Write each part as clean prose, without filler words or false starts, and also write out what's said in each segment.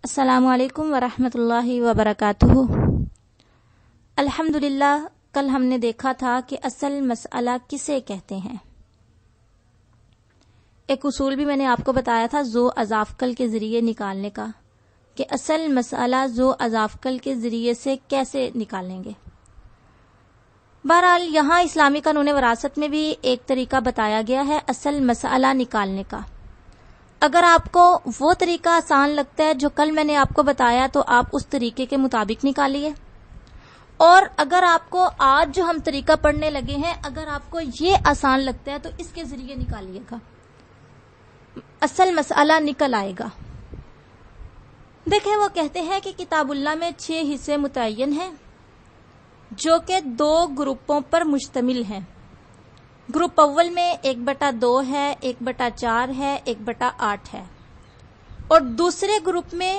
السلام علیکم ورحمۃ اللہ وبرکاتہ۔ الحمدللہ، کل ہم نے دیکھا تھا کہ اصل مسئلہ کسے کہتے ہیں۔ ایک اصول بھی میں نے آپ کو بتایا تھا ذو اضاف کل کے ذریعے نکالنے کا، کہ اصل مسئلہ ذو اضاف کل کے ذریعے سے کیسے نکالیں گے۔ بہرحال یہاں اسلامی قانون وراثت میں بھی ایک طریقہ بتایا گیا ہے اصل مسئلہ نکالنے کا۔ اگر آپ کو وہ طریقہ آسان لگتا ہے جو کل میں نے آپ کو بتایا تو آپ اس طریقے کے مطابق نکالیے، اور اگر آپ کو آج جو ہم طریقہ پڑھنے لگے ہیں اگر آپ کو یہ آسان لگتا ہے تو اس کے ذریعے نکالیے گا، اصل مسئلہ نکل آئے گا۔ دیکھیں، وہ کہتے ہیں کہ کتاب اللہ میں 6 حصے متعین ہیں جو کہ 2 گروپوں پر مشتمل ہیں۔ گروپ اول میں 1/2 ہے، 1/4 ہے، 1/8 ہے، اور دوسرے گروپ میں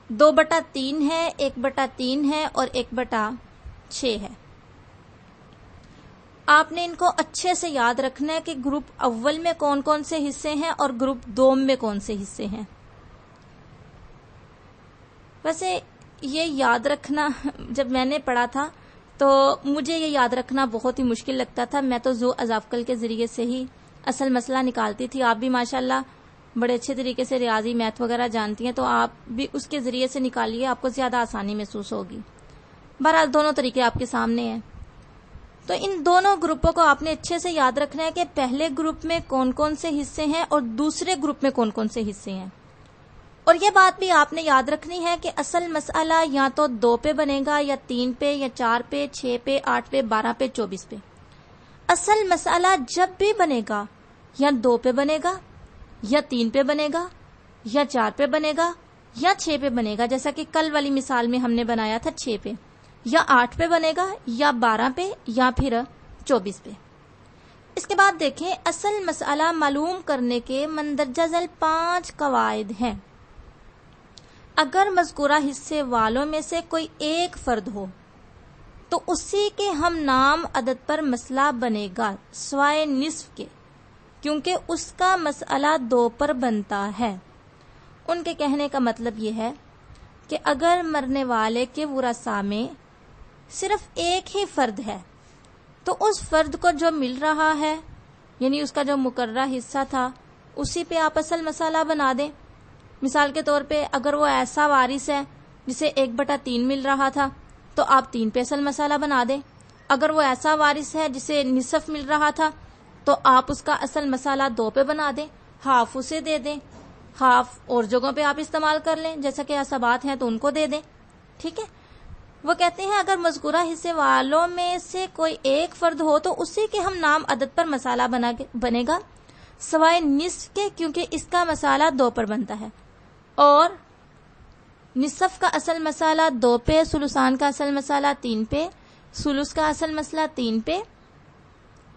2/3 ہے، 1/3 ہے اور 1/6 ہے۔ آپ نے ان کو اچھے سے یاد رکھنا ہے کہ گروپ اول میں کون کون سے حصے ہیں اور گروپ 2 میں کون سے حصے ہیں۔ ویسے یہ یاد رکھنا جب میں نے پڑھا تھا تو مجھے یہ یاد رکھنا بہت ہی مشکل لگتا تھا۔ میں تو ذو اضاف کل کے ذریعے سے ہی اصل مسئلہ نکالتی تھی۔ آپ بھی ماشاءاللہ بڑے اچھے طریقے سے ریاضی میتھ وغیرہ جانتی ہیں، تو آپ بھی اس کے ذریعے سے نکالیے، آپ کو زیادہ آسانی محسوس ہوگی۔ بہرحال دونوں طریقے آپ کے سامنے ہیں، تو ان دونوں گروپوں کو آپ نے اچھے سے یاد رکھنا ہے کہ پہلے گروپ میں کون کون سے حصے ہیں اور دوسرے گروپ میں کون کون سے حصے ہیں۔ اور یہ بات بھی آپ نے یاد رکھنی ہے کہ اصل مسئلہ یا تو 2 پہ بنے گا یا 3 پہ یا 4 پہ، 6 پہ، 8 پہ، 12 پہ، 24 پہ۔ اصل مسئلہ جب بھی بنے گا یا 2 پہ بنے گا یا 3 پہ بنے گا یا 4 پہ بنے گا یا 6 پہ بنے گا، جیسا کہ کل والی مثال میں ہم نے بنایا تھا 6 پہ، یا 8 پہ بنے گا یا 12 پہ یا پھر 24 پہ۔ اس کے بعد دیکھیں، اصل مسئلہ معلوم کرنے کے مندرجہ ذیل 5 قواعد ہیں۔ اگر مذکورہ حصے والوں میں سے کوئی ایک فرد ہو تو اسی کے ہم نام عدد پر مسئلہ بنے گا سوائے نصف کے، کیونکہ اس کا مسئلہ 2 پر بنتا ہے۔ ان کے کہنے کا مطلب یہ ہے کہ اگر مرنے والے کے ورثاء میں صرف ایک ہی فرد ہے تو اس فرد کو جو مل رہا ہے، یعنی اس کا جو مقررہ حصہ تھا، اسی پہ آپ اصل مسئلہ بنا دیں۔ مثال کے طور پہ اگر وہ ایسا وارث ہے جسے 1/3 مل رہا تھا تو آپ 3 پہ اصل مسئلہ بنا دیں۔ اگر وہ ایسا وارث ہے جسے نصف مل رہا تھا تو آپ اس کا اصل مسئلہ 2 پہ بنا دیں، ہاف اسے دے دیں، ہاف اور جگہوں پہ آپ استعمال کر لیں، جیسا کہ عصبات ہیں تو ان کو دے دیں، ٹھیک ہے۔ وہ کہتے ہیں اگر مذکورہ حصے والوں میں سے کوئی ایک فرد ہو تو اسی کے ہم نام عدد پر مسئلہ بنے گا سوائے نصف کے، کیونکہ اس کا مسئلہ 2 پر بنتا ہے، اور نصف کا اصل مسئلہ 2 پہ، ثلثان کا اصل مسئلہ 3 پہ، ثلث کا اصل مسئلہ 3 پہ،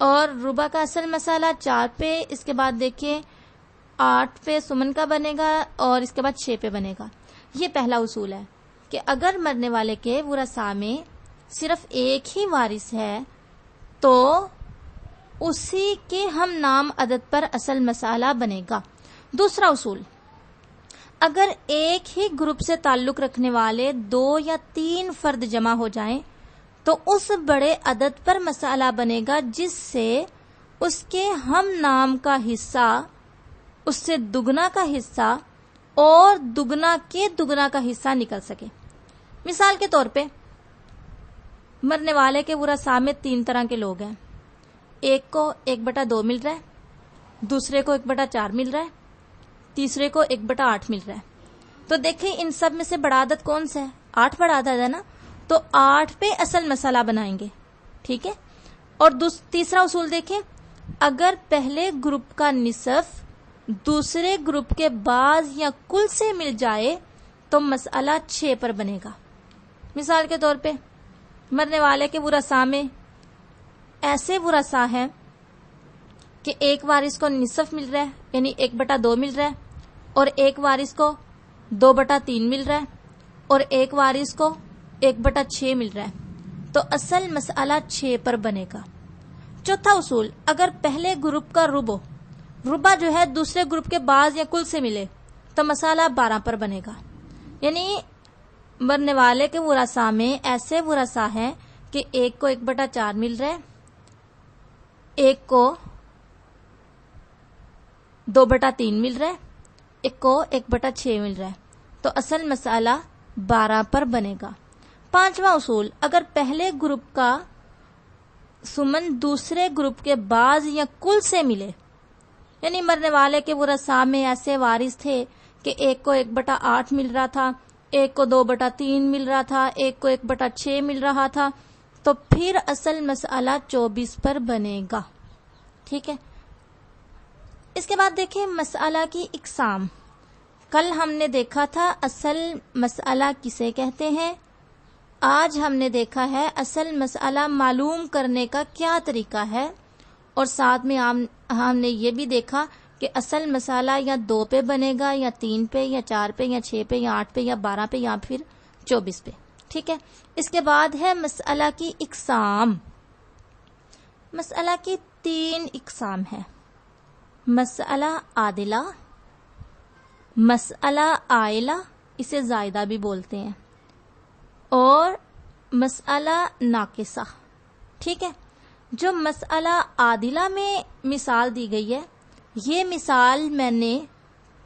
اور ربع کا اصل مسئلہ 4 پہ۔ اس کے بعد دیکھیں 8 پہ سمن کا بنے گا اور اس کے بعد 6 پہ بنے گا۔ یہ پہلا اصول ہے کہ اگر مرنے والے کے ورثاء میں صرف ایک ہی وارث ہے تو اسی کے ہم نام عدد پر اصل مسئلہ بنے گا۔ دوسرا اصول، اگر ایک ہی گروپ سے تعلق رکھنے والے 2 یا 3 فرد جمع ہو جائیں تو اس بڑے عدد پر مسئلہ بنے گا جس سے اس کے ہم نام کا حصہ اس سے دگنا کا حصہ اور دگنا کے دگنا کا حصہ نکل سکے۔ مثال کے طور پہ مرنے والے کے ورثاء میں 3 طرح کے لوگ ہیں۔ ایک کو 1/2 مل رہا ہے، دوسرے کو 1/4 مل رہا ہے، تیسرے کو 1/8 مل رہا ہے۔ تو دیکھیں ان سب میں سے بڑا عدد کون سا ہے؟ 8 بڑا عدد ہے نا، تو 8 پہ اصل مسئلہ بنائیں گے، ٹھیک ہے۔ اور تیسرا اصول دیکھیں، اگر پہلے گروپ کا نصف دوسرے گروپ کے بعض یا کل سے مل جائے تو مسئلہ 6 پر بنے گا۔ مثال کے طور پہ مرنے والے کے ورثاء میں ایسے ورثاء ہیں کہ ایک وارث کو نصف مل رہا ہے، یعنی 1/2 مل رہا ہے، اور ایک وارث کو 2/3 مل رہا ہے، اور ایک وارث کو 1/6 مل رہا ہے، تو اصل مسئلہ 6 پر بنے گا۔ چوتھا اصول، اگر پہلے گروپ کا ربع جو ہے دوسرے گروپ کے بعض یا کل سے ملے تو مسئلہ 12 پر بنے گا۔ یعنی مرنے والے کے ورثاء میں ایسے ورثاء ہیں کہ ایک کو 1/4 مل رہا ہے، ایک کو 2/3 مل رہا ہے، ایک کو 1/6 مل رہا ہے، تو اصل مسئلہ 12 پر بنے گا۔ 5واں اصول، اگر پہلے گروپ کا سمن دوسرے گروپ کے بعض یا کل سے ملے، یعنی مرنے والے کے ورثاء میں ایسے وارث تھے کہ ایک کو 1/8 مل رہا تھا، ایک کو 2/3 مل رہا تھا، ایک کو 1/6 مل رہا تھا، تو پھر اصل مسئلہ 24 پر بنے گا۔ ٹھیک ہے، اس کے بعد دیکھیں مسئلہ کی اقسام۔ کل ہم نے دیکھا تھا اصل مسئلہ کسے کہتے ہیں، آج ہم نے دیکھا ہے اصل مسئلہ معلوم کرنے کا کیا طریقہ ہے، اور ساتھ میں ہم نے یہ بھی دیکھا کہ اصل مسئلہ یا 2 پہ بنے گا یا 3 پہ یا 4 پہ یا 6 پہ یا 8 پہ یا 12 پہ یا پھر 24 پہ۔ ٹھیک ہے، اس کے بعد ہے مسئلہ کی اقسام۔ مسئلہ کی 3 اقسام ہے، مسئلہ عادلہ، مسئلہ عائلہ، اسے زائدہ بھی بولتے ہیں، اور مسئلہ ناقصہ۔ ٹھیک ہے، جو مسئلہ عادلہ میں مثال دی گئی ہے، یہ مثال میں نے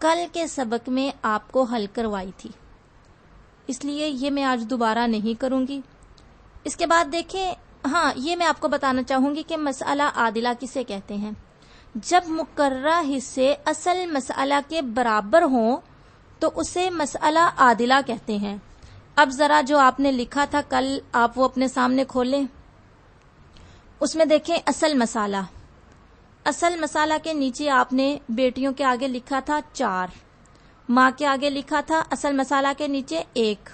کل کے سبق میں آپ کو حل کروائی تھی، اس لیے یہ میں آج دوبارہ نہیں کروں گی۔ اس کے بعد دیکھیں، ہاں یہ میں آپ کو بتانا چاہوں گی کہ مسئلہ عادلہ کسے کہتے ہیں، جب مقررہ حصے اصل مسئلہ کے برابر ہوں تو اسے مسئلہ عادلہ کہتے ہیں۔ اب ذرا جو آپ نے لکھا تھا کل، آپ وہ اپنے سامنے کھولیں، اس میں دیکھیں اصل مسئلہ۔ اصل مسئلہ کے نیچے آپ نے بیٹیوں کے آگے لکھا تھا 4، ماں کے آگے لکھا تھا اصل مسئلہ کے نیچے 1،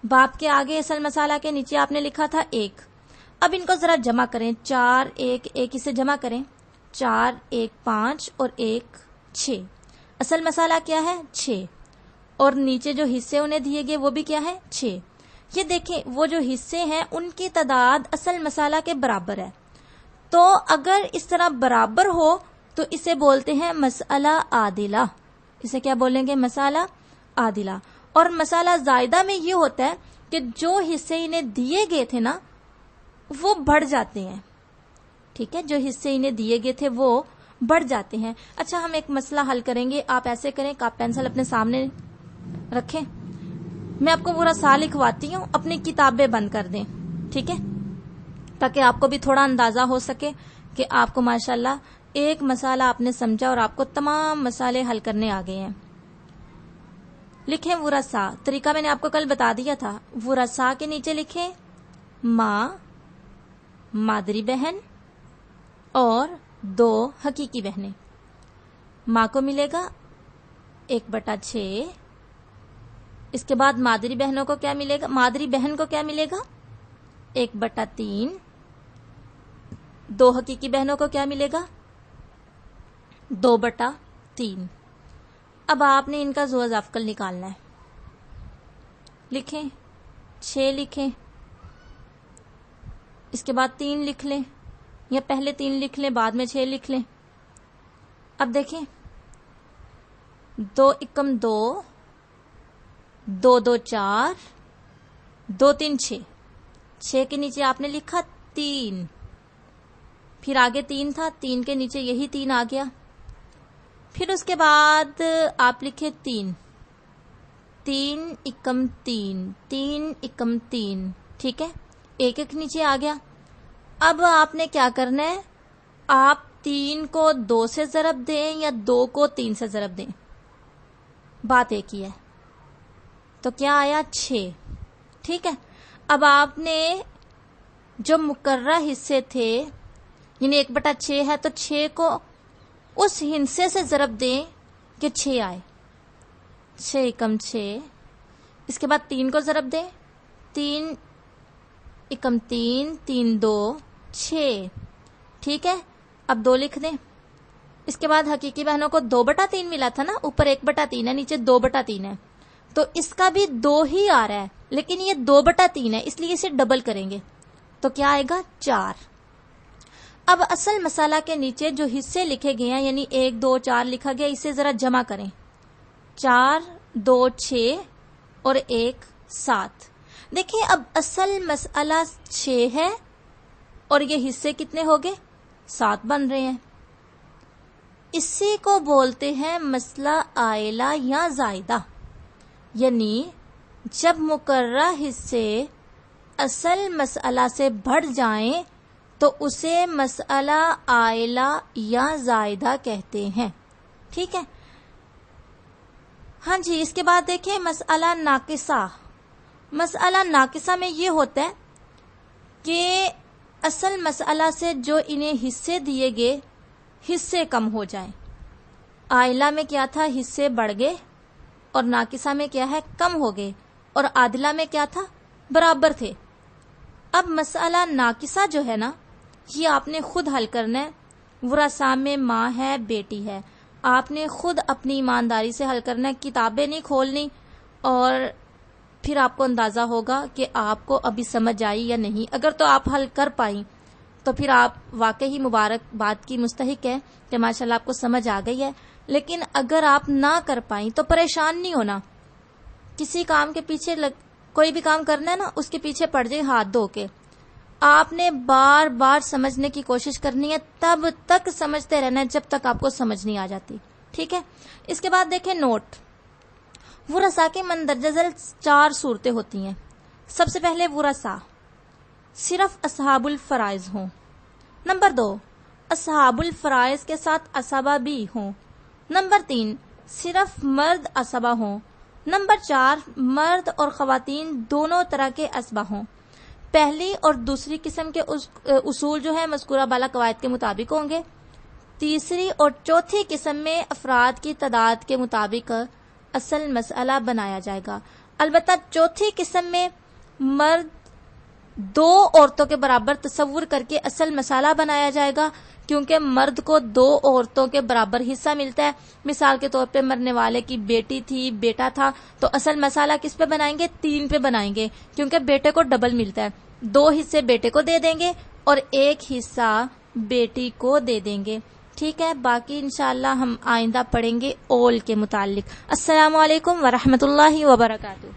باپ کے آگے اصل مسئلہ کے نیچے آپ نے لکھا تھا 1۔ اب ان کو ذرا جمع کریں، 4 1 1، اسے جمع کریں، 4 1 5 اور 1 6۔ اصل مسئلہ کیا ہے؟ 6، اور نیچے جو حصے انہیں دیے گئے وہ بھی کیا ہے؟ 6۔ یہ دیکھیں وہ جو حصے ہیں ان کی تعداد اصل مسئلہ کے برابر ہے، تو اگر اس طرح برابر ہو تو اسے بولتے ہیں مسئلہ عادلہ۔ اسے کیا بولیں گے؟ مسئلہ عادلہ۔ اور مسئلہ زائدہ میں یہ ہوتا ہے کہ جو حصے انہیں دیے گئے تھے نا وہ بڑھ جاتے ہیں۔ ٹھیک ہے، جو حصے انہیں دیے گئے تھے وہ بڑھ جاتے ہیں۔ اچھا، ہم ایک مسئلہ حل کریں گے، آپ ایسے کریں، کاپ پینسل اپنے سامنے رکھیں، میں آپ کو پورا سال لکھواتی ہوں، اپنی کتابیں بند کر دیں، ٹھیک ہے، تاکہ آپ کو بھی تھوڑا اندازہ ہو سکے کہ آپ کو ماشاءاللہ ایک مسئلہ آپ نے سمجھا اور آپ کو تمام مسئلے حل کرنے آ گئے ہیں۔ لکھیں ورثاء، طریقہ میں نے آپ کو کل بتا دیا تھا، ورثاء کے نیچے لکھیں ماں، مادری بہن اور 2 حقیقی بہنیں۔ ماں کو ملے گا 1/6، اس کے بعد مادری بہنوں کو کیا ملے گا؟ مادری بہن کو کیا ملے گا؟ 1/3۔ 2 حقیقی بہنوں کو کیا ملے گا؟ 2/3۔ اب آپ نے ان کا ذو اضافہ نکالنا ہے، لکھیں 6 لکھیں، اس کے بعد 3 لکھ لیں، یا پہلے 3 لکھ لیں بعد میں 6 لکھ لیں۔ اب دیکھیں 2 × 2 2 2 4 2 3 6، 6 کے نیچے آپ نے لکھا 3، پھر آگے 3 تھا، 3 کے نیچے یہی 3 آ گیا، پھر اس کے بعد آپ لکھے 3 3 × 3 3 × 3، ٹھیک ہے، 1 1 نیچے آ گیا۔ اب آپ نے کیا کرنا ہے، آپ 3 کو 2 سے ضرب دیں یا 2 کو 3 سے ضرب دیں، بات ایک ہی ہے، تو کیا آیا 6، ٹھیک ہے۔ اب آپ نے جو مقررہ حصے تھے، یعنی 1/6 ہے تو 6 کو اس حصے سے ضرب دیں کہ 6 آئے، 6 × 6، اس کے بعد 3 کو ضرب دیں، 3 × 3 3 2 6، ٹھیک ہے۔ اب 2 لکھ دیں، اس کے بعد حقیقی بہنوں کو 2/3 ملا تھا نا، اوپر 1/3 ہے، نیچے 2/3 ہے، تو اس کا بھی 2 ہی آ رہا ہے، لیکن یہ 2/3 ہے، اس لیے اسے ڈبل کریں گے، تو کیا آئے گا 4۔ اب اصل مسئلہ کے نیچے جو حصے لکھے گئے ہیں، یعنی 1 2 4 لکھا گیا، اسے ذرا جمع کریں، 4 2 6 اور 1 7۔ دیکھیں اب اصل مسئلہ 6 ہے اور یہ حصے کتنے ہو گئے؟ 7 بن رہے ہیں۔ اسی کو بولتے ہیں مسئلہ عائلہ یا زائدہ، یعنی جب مقررہ حصے اصل مسئلہ سے بڑھ جائیں تو اسے مسئلہ عائلہ یا زائدہ کہتے ہیں، ٹھیک ہے؟ ہاں جی، اس کے بعد دیکھیں مسئلہ ناقصہ۔ مسئلہ ناقصہ میں یہ ہوتا ہے کہ اصل مسئلہ سے جو انہیں حصے دیے گئے حصے کم ہو جائیں۔ عائلہ میں کیا تھا؟ حصے بڑھ گئے، اور ناقصہ میں کیا ہے؟ کم ہو گئے، اور عادلہ میں کیا تھا؟ برابر تھے۔ اب مسئلہ ناقصہ جو ہے نا، یہ آپ نے خود حل کرنا ہے۔ ورثاء میں ماں ہے، بیٹی ہے، آپ نے خود اپنی ایمانداری سے حل کرنا ہے، کتابیں نہیں کھولنی، اور پھر آپ کو اندازہ ہوگا کہ آپ کو ابھی سمجھ آئی یا نہیں۔ اگر تو آپ حل کر پائیں تو پھر آپ واقعی مبارک بات کی مستحق ہیں کہ ماشاءاللہ آپ کو سمجھ آ گئی ہے، لیکن اگر آپ نہ کر پائیں تو پریشان نہیں ہونا۔ کسی کام کے پیچھے کوئی بھی کام کرنا ہے نا، اس کے پیچھے پڑ جائے ہاتھ دھو کے۔ آپ نے بار بار سمجھنے کی کوشش کرنی ہے، تب تک سمجھتے رہنا ہے جب تک آپ کو سمجھ نہیں آ جاتی، ٹھیک ہے؟ اس کے بعد دیکھیں نوٹ۔ ورثاء کے مندرجہ ذیل 4 صورتیں ہوتی ہیں۔ سب سے پہلے ورثاء صرف اصحاب الفرائض ہوں۔ نمبر 2، اصحاب الفرائض کے ساتھ عصبہ بھی ہوں۔ نمبر 3، صرف مرد عصبہ ہوں۔ نمبر 4، مرد اور خواتین دونوں طرح کے عصبہ ہوں۔ پہلی اور دوسری قسم کے اصول جو ہے مذکورہ بالا قواعد کے مطابق ہوں گے۔ تیسری اور چوتھی قسم میں افراد کی تعداد کے مطابق اصل مسئلہ بنایا جائے گا۔ البتہ چوتھی قسم میں مرد 2 عورتوں کے برابر تصور کر کے اصل مسئلہ بنایا جائے گا، کیونکہ مرد کو 2 عورتوں کے برابر حصہ ملتا ہے۔ مثال کے طور پہ مرنے والے کی بیٹی تھی، بیٹا تھا، تو اصل مسئلہ کس پہ بنائیں گے؟ 3 پہ بنائیں گے، کیونکہ بیٹے کو ڈبل ملتا ہے۔ 2 حصے بیٹے کو دے دیں گے اور 1 حصہ بیٹی کو دے دیں گے، ٹھیک ہے؟ باقی انشاءاللہ ہم آئندہ پڑھیں گے اول کے متعلق۔ السلام علیکم ورحمۃ اللہ وبرکاتہ۔